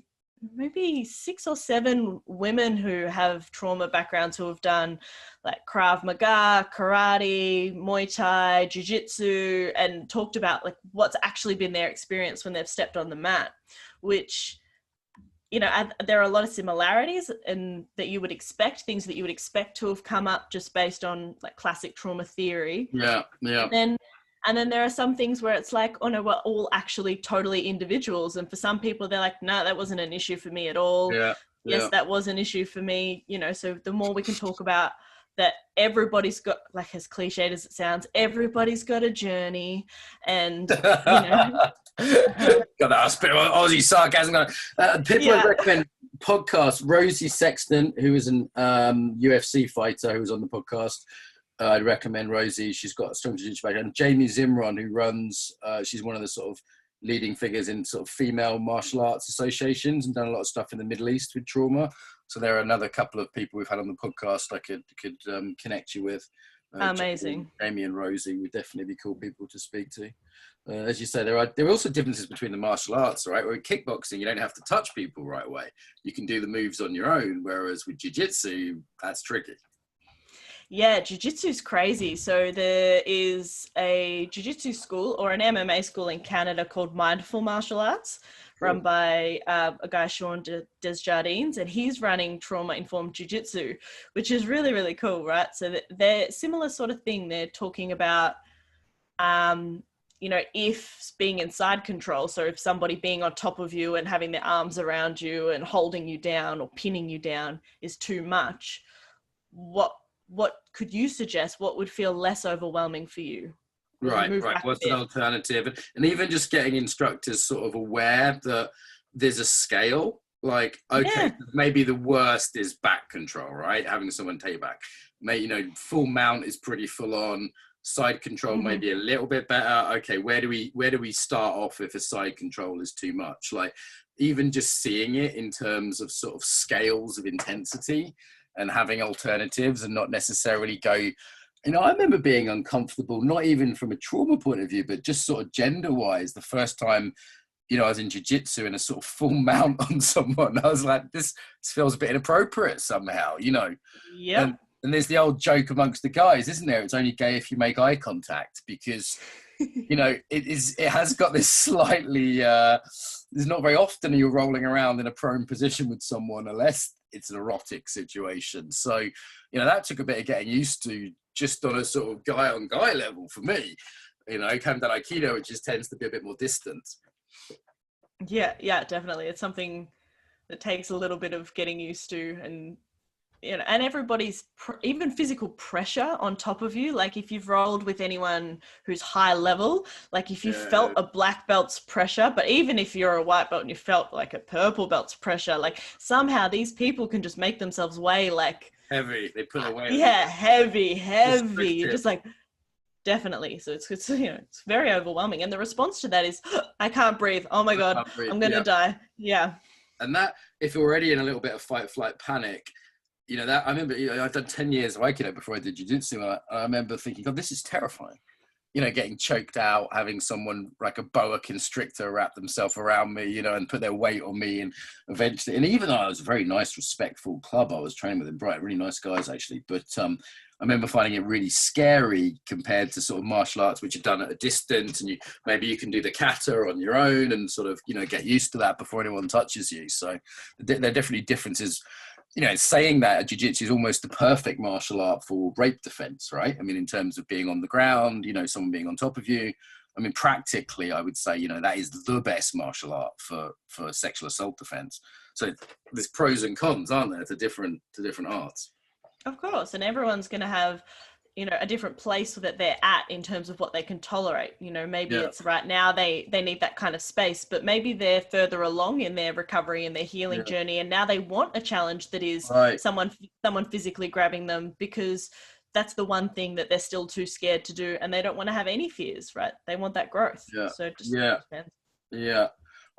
maybe 6 or 7 women who have trauma backgrounds, who have done like Krav Maga, karate, Muay Thai, Jiu-Jitsu, and talked about like what's actually been their experience when they've stepped on the mat, which, you know, there are a lot of similarities and that you would expect, things that you would expect to have come up just based on like classic trauma theory. Yeah. And then there are some things where it's like, oh no, we're all actually totally individuals. And for some people, they're like, no, that wasn't an issue for me at all. Yes, that was an issue for me. You know, so the more we can talk about that, everybody's got, like, as cliched as it sounds, everybody's got a journey. And, you know. Got that bit of Aussie sarcasm. People I recommend podcasts. Rosie Sexton, who is an UFC fighter, who was on the podcast. I'd recommend Rosie. She's got a strong jiu-jitsu background. And Jamie Zimron, who runs, she's one of the sort of leading figures in sort of female martial arts associations and done a lot of stuff in the Middle East with trauma. So there are another couple of people we've had on the podcast I could connect you with. Amazing. Jamie and Rosie would definitely be cool people to speak to. As you say, there are also differences between the martial arts, right? Where in kickboxing, you don't have to touch people right away. You can do the moves on your own, whereas with jiu-jitsu, that's tricky. Yeah, jiu-jitsu's crazy. So there is a jiu-jitsu school or an MMA school in Canada called Mindful Martial Arts, run Cool. by a guy, Sean Desjardins, and he's running trauma-informed jiu-jitsu, which is really, really cool, right? So they're similar sort of thing. They're talking about, if being in side control, so if somebody being on top of you and having their arms around you and holding you down or pinning you down is too much, what could you suggest? What would feel less overwhelming for you? Right, Move right. back a What's an bit. alternative? And even just getting instructors sort of aware that there's a scale. Like, okay, Yeah. maybe the worst is back control, right? Having someone take back. Full mount is pretty full on. Side control Mm-hmm. maybe a little bit better. Okay, where do we start off if a side control is too much? Like, even just seeing it in terms of sort of scales of intensity and having alternatives and not necessarily go. I remember being uncomfortable, not even from a trauma point of view, but just sort of gender wise. The first time, I was in jiu-jitsu in a sort of full mount on someone, I was like, this feels a bit inappropriate somehow. Yep. And there's the old joke amongst the guys, isn't there? It's only gay if you make eye contact, because it has got this slightly there's not very often you're rolling around in a prone position with someone unless it's an erotic situation. So that took a bit of getting used to, just on a sort of guy on guy level for me. Come down aikido, it just tends to be a bit more distant. Yeah, definitely. It's something that takes a little bit of getting used to, and everybody's even physical pressure on top of you. Like if you've rolled with anyone who's high level, like if you felt a black belt's pressure, but even if you're a white belt and you felt like a purple belt's pressure, like somehow these people can just make themselves weigh like heavy. They put away. Yeah, heavy. You're just like, definitely. So it's very overwhelming, and the response to that is, I can't breathe. Oh my god, I'm gonna die. Yeah. And that, if you're already in a little bit of fight, flight, panic, that I remember. I'd done 10 years of aikido before I did jiu-jitsu, and I remember thinking, God, this is terrifying. Getting choked out, having someone like a boa constrictor wrap themselves around me, and put their weight on me, and eventually, and even though I was a very nice, respectful club, I was training with them, bright, really nice guys actually, but I remember finding it really scary compared to sort of martial arts, which are done at a distance, and maybe you can do the kata on your own and sort of, get used to that before anyone touches you. So there are definitely differences. Saying that jiu-jitsu is almost the perfect martial art for rape defense, right? I mean, in terms of being on the ground, someone being on top of you. I mean, practically, I would say, that is the best martial art for sexual assault defense. So there's pros and cons, aren't there, to different arts? Of course, and everyone's going to have, a different place that they're at in terms of what they can tolerate. Maybe it's right now they need that kind of space, but maybe they're further along in their recovery and their healing journey, and now they want a challenge that is someone physically grabbing them, because that's the one thing that they're still too scared to do, and they don't want to have any fears, right? They want that growth. So it just depends. Yeah.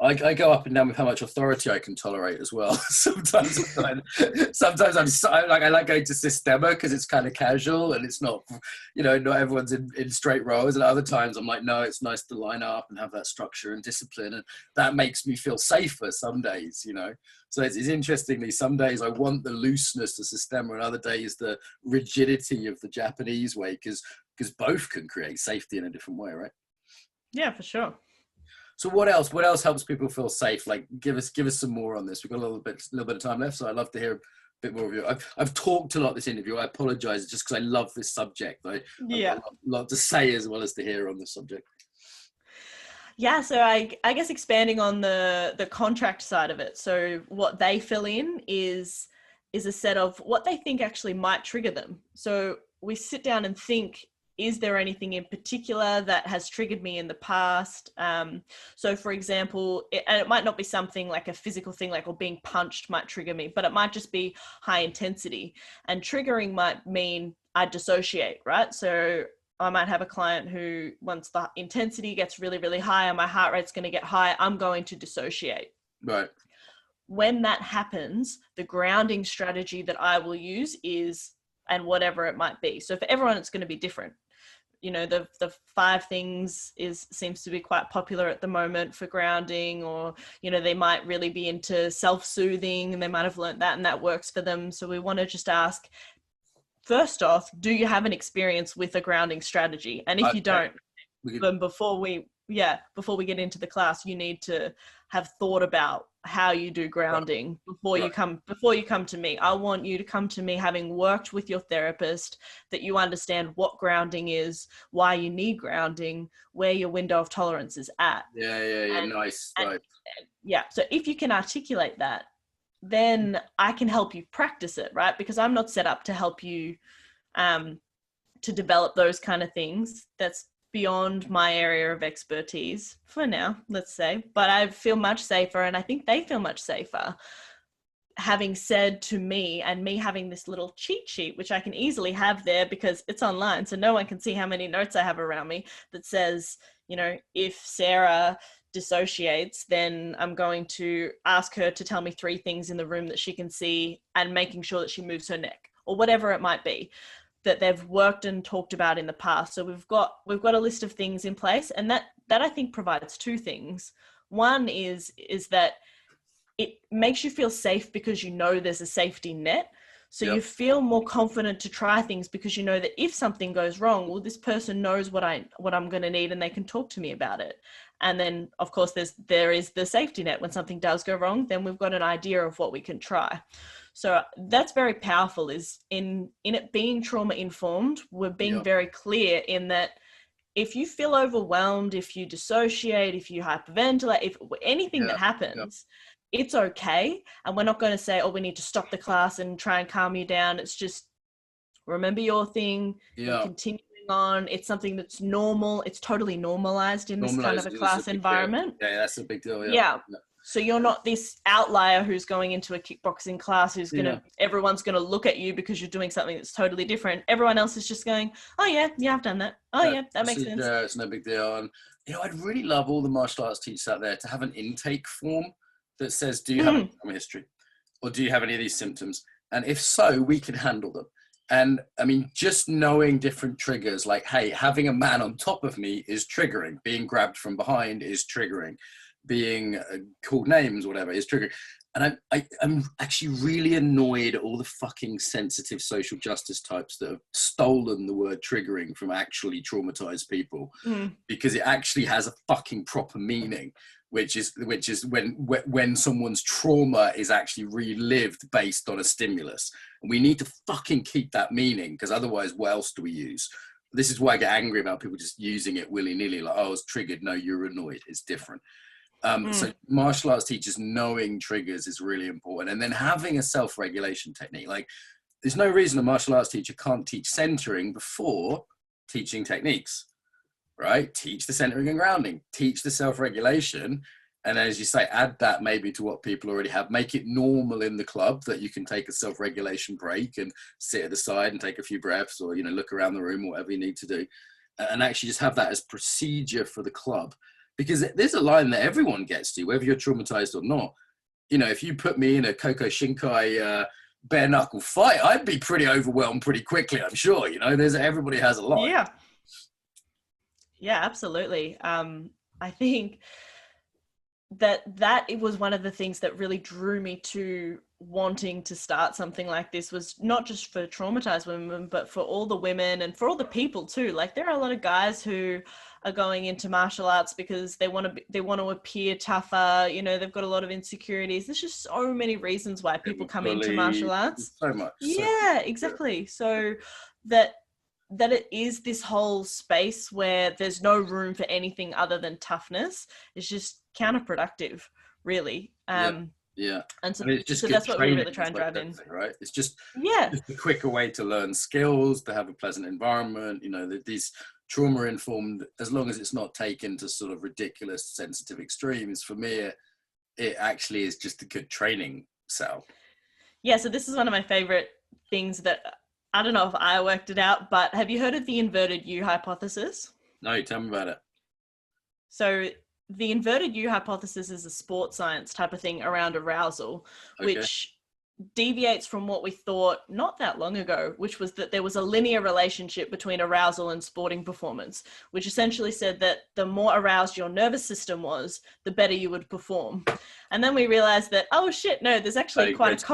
I go up and down with how much authority I can tolerate as well. Sometimes I like going to Sistema because it's kind of casual and it's not, not everyone's in straight rows. And other times I'm like, no, it's nice to line up and have that structure and discipline. And that makes me feel safer some days, So it's interestingly, some days I want the looseness of Sistema and other days the rigidity of the Japanese way, because both can create safety in a different way, right? Yeah, for sure. So what else? What else helps people feel safe? Like, give us some more on this. We've got a little bit of time left, so I'd love to hear a bit more of you. I've talked a lot this interview. I apologize, just because I love this subject. I've got a lot to say as well as to hear on this subject. Yeah, so I guess expanding on the contract side of it. So what they fill in is a set of what they think actually might trigger them. So we sit down and think, is there anything in particular that has triggered me in the past? So for example, it might not be something like a physical thing, like, or being punched might trigger me, but it might just be high intensity. And triggering might mean I dissociate, right? So I might have a client who, once the intensity gets really, really high and my heart rate's going to get high, I'm going to dissociate. Right. When that happens, the grounding strategy that I will use is, and whatever it might be. So for everyone, it's going to be different. The 5 things seems to be quite popular at the moment for grounding, or, they might really be into self-soothing and they might have learned that and that works for them. So we want to just ask, first off, do you have an experience with a grounding strategy? And if you don't, then before we get into the class, you need to have thought about how you do grounding before you come to me. I want you to come to me having worked with your therapist, that you understand what grounding is, why you need grounding, where your window of tolerance is at. Nice. Right. So if you can articulate that, then I can help you practice it, right? Because I'm not set up to help you to develop those kind of things. That's beyond my area of expertise for now, let's say. But I feel much safer, and I think they feel much safer having said to me, and me having this little cheat sheet, which I can easily have there because it's online, so no one can see how many notes I have around me, that says, you know, if Sarah dissociates, then I'm going to ask her to tell me 3 things in the room that she can see, and making sure that she moves her neck, or whatever it might be, that they've worked and talked about in the past. So we've got a list of things in place, and that I think provides 2 things. One is that it makes you feel safe because you know there's a safety net. So you feel more confident to try things because you know that if something goes wrong, well, this person knows what I'm going to need, and they can talk to me about it. And then, of course, there is the safety net. When something does go wrong, then we've got an idea of what we can try. So that's very powerful, is in it being trauma informed, we're being very clear in that if you feel overwhelmed, if you dissociate, if you hyperventilate, if anything that happens, it's okay. And we're not going to say, oh, we need to stop the class and try and calm you down. It's just, remember your thing, continuing on. It's something that's normal. It's totally normalized in this kind of a class environment. Yeah, that's a big deal. So you're not this outlier who's going into a kickboxing class who's everyone's going to look at you because you're doing something that's totally different. Everyone else is just going, oh yeah, I've done that. Oh yeah, that makes sense. Yeah, it's no big deal. And, you know, I'd really love all the martial arts teachers out there to have an intake form that says, do you have a trauma history? Or do you have any of these symptoms? And if so, we can handle them. And I mean, just knowing different triggers, like, hey, having a man on top of me is triggering. Being grabbed from behind is triggering. Being called names, whatever, is triggering. And I'm actually really annoyed at all the fucking sensitive social justice types that have stolen the word triggering from actually traumatized people, because it actually has a fucking proper meaning, which is when someone's trauma is actually relived based on a stimulus. And we need to fucking keep that meaning, because otherwise, what else do we use? This is why I get angry about people just using it willy-nilly, like, oh, I was triggered. No, you're annoyed. It's different. So martial arts teachers knowing triggers is really important. And then having a self-regulation technique. Like, there's no reason a martial arts teacher can't teach centering before teaching techniques, right? Teach the centering and grounding, teach the self-regulation. And as you say, add that maybe to what people already have. Make it normal in the club that you can take a self-regulation break and sit at the side and take a few breaths, or, you know, look around the room, whatever you need to do. And actually just have that as procedure for the club. Because there's a line that everyone gets to, whether you're traumatized or not. You know, if you put me in a Koko Shinkai bare knuckle fight, I'd be pretty overwhelmed pretty quickly, I'm sure. You know, everybody has a line. Yeah, absolutely. I think that it was one of the things that really drew me to wanting to start something like this, was not just for traumatized women, but for all the women and for all the people too. Like, there are a lot of guys who are going into martial arts because they want to appear tougher. You know, they've got a lot of insecurities. There's just so many reasons why people come into martial arts. So much. Yeah, exactly. So that it is this whole space where there's no room for anything other than toughness. It's just counterproductive, really. Yeah. And so, it's just that's what we really try and drive in. Right? It's just a quicker way to learn skills, to have a pleasant environment. You know, these trauma informed, as long as it's not taken to sort of ridiculous sensitive extremes, for me, it actually is just a good training cell. Yeah. So this is one of my favorite things that, I don't know if I worked it out, but have you heard of the inverted U hypothesis? No, tell me about it. So the inverted U hypothesis is a sports science type of thing around arousal, which deviates from what we thought not that long ago, which was that there was a linear relationship between arousal and sporting performance, which essentially said that the more aroused your nervous system was, the better you would perform. And then we realized that, oh shit, no, there's actually quite a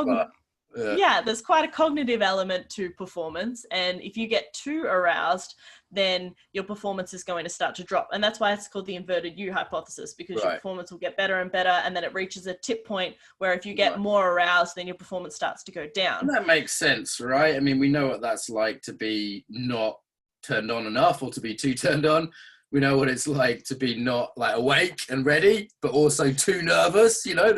Yeah, there's quite a cognitive element to performance. And if you get too aroused, then your performance is going to start to drop. And that's why it's called the inverted U hypothesis, because your performance will get better and better. And then it reaches a tip point where if you get more aroused, then your performance starts to go down. And that makes sense, right? I mean, we know what that's like to be not turned on enough or to be too turned on. We know what it's like to be not like awake and ready, but also too nervous. You know,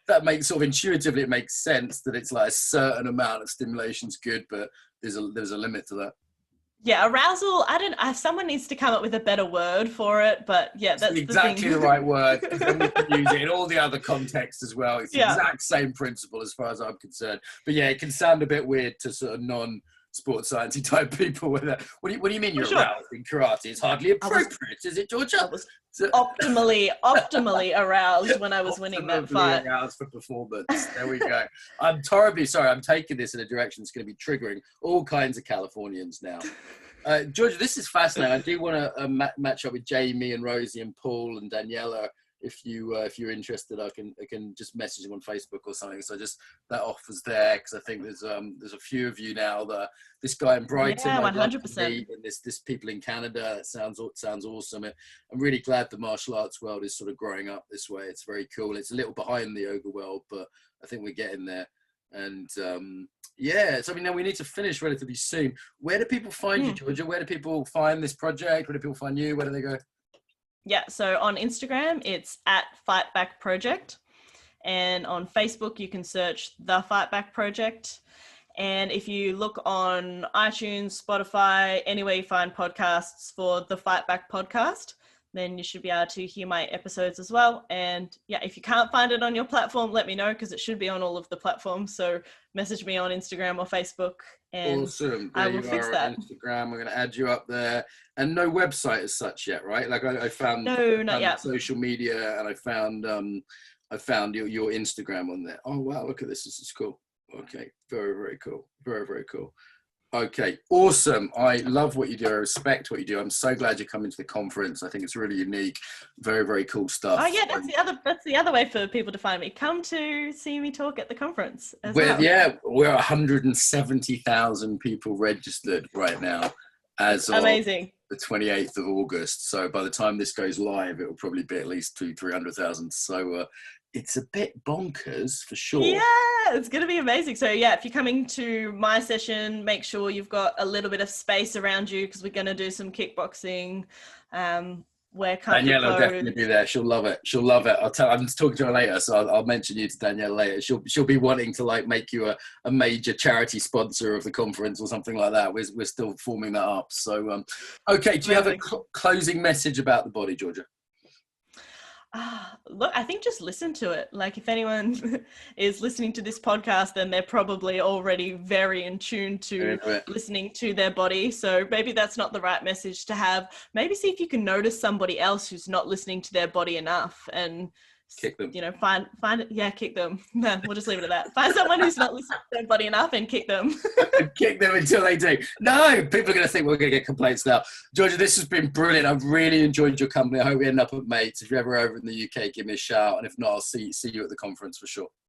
that makes sort of intuitively, it makes sense that it's like a certain amount of stimulation's good, but there's a limit to that. Yeah, arousal, someone needs to come up with a better word for it, but yeah, that's exactly the right word. Then we can use it in all the other contexts as well. It's the exact same principle as far as I'm concerned. But yeah, it can sound a bit weird to sort of non-sports sciencey type people. What do you mean you're aroused in karate? It's hardly appropriate, is it, Georgia? I was optimally aroused when I was winning that fight. Aroused for performance. There we go. I'm terribly sorry. I'm taking this in a direction that's going to be triggering all kinds of Californians now. Georgia, this is fascinating. I do want to match up with Jamie and Rosie and Paul and Daniela. If you're interested, I can just message them on Facebook or something. So just that offer's there, because I think there's a few of you now. This guy in Brighton, 100%, and this people in Canada. It sounds awesome. I'm really glad the martial arts world is sort of growing up this way. It's very cool. It's a little behind the yoga world, but I think we're getting there. And so I mean, now we need to finish relatively soon. Where do people find you, Georgia? Where do people find this project? Where do people find you? Where do they go? Yeah, so on Instagram, it's @FightBackProject. And on Facebook, you can search The Fight Back Project. And if you look on iTunes, Spotify, anywhere you find podcasts for The Fight Back Podcast, then you should be able to hear my episodes as well. And yeah, if you can't find it on your platform, let me know, because it should be on all of the platforms. So message me on Instagram or Facebook, and awesome. I will fix that. On Instagram, we're going to add you up there. And no website as such yet, right? Like I found not yet. Social media, and I found your Instagram on there. Oh wow, look at this. This is cool. Okay, very, very cool. Very, very cool. Okay, awesome. I love what you do. I respect what you do. I'm so glad you're coming to the conference. I think it's really unique. Very, very cool stuff. Oh yeah, that's the other way for people to find me. Come to see me talk at the conference as well. Yeah, we're 170,000 people registered right now as of amazing. The 28th of August. So by the time this goes live, it will probably be at least 200,000-300,000. So it's a bit bonkers for sure. Yeah, it's going to be amazing. So yeah, if you're coming to my session, make sure you've got a little bit of space around you, because we're going to do some kickboxing. Wear comfy Danielle will clothes. definitely be there. She'll love it. She'll love it. I'm just talking to her later, so I'll mention you to Danielle later. She'll be wanting to like make you a major charity sponsor of the conference or something like that. We're still forming that up. So okay, do you have a closing message about the body, Georgia? Look, I think just listen to it. Like if anyone is listening to this podcast, then they're probably already very in tune to listening to their body. So maybe that's not the right message to have. Maybe see if you can notice somebody else who's not listening to their body enough, and kick them. You know, find it. Yeah, kick them. No, we'll just leave it at that. Find someone who's not listening to their body enough and kick them. Kick them until they do. No, people are going to think we're going to get complaints now. Georgia, this has been brilliant. I've really enjoyed your company. I hope we end up at Mates. If you're ever over in the UK, give me a shout. And if not, I'll see you at the conference for sure.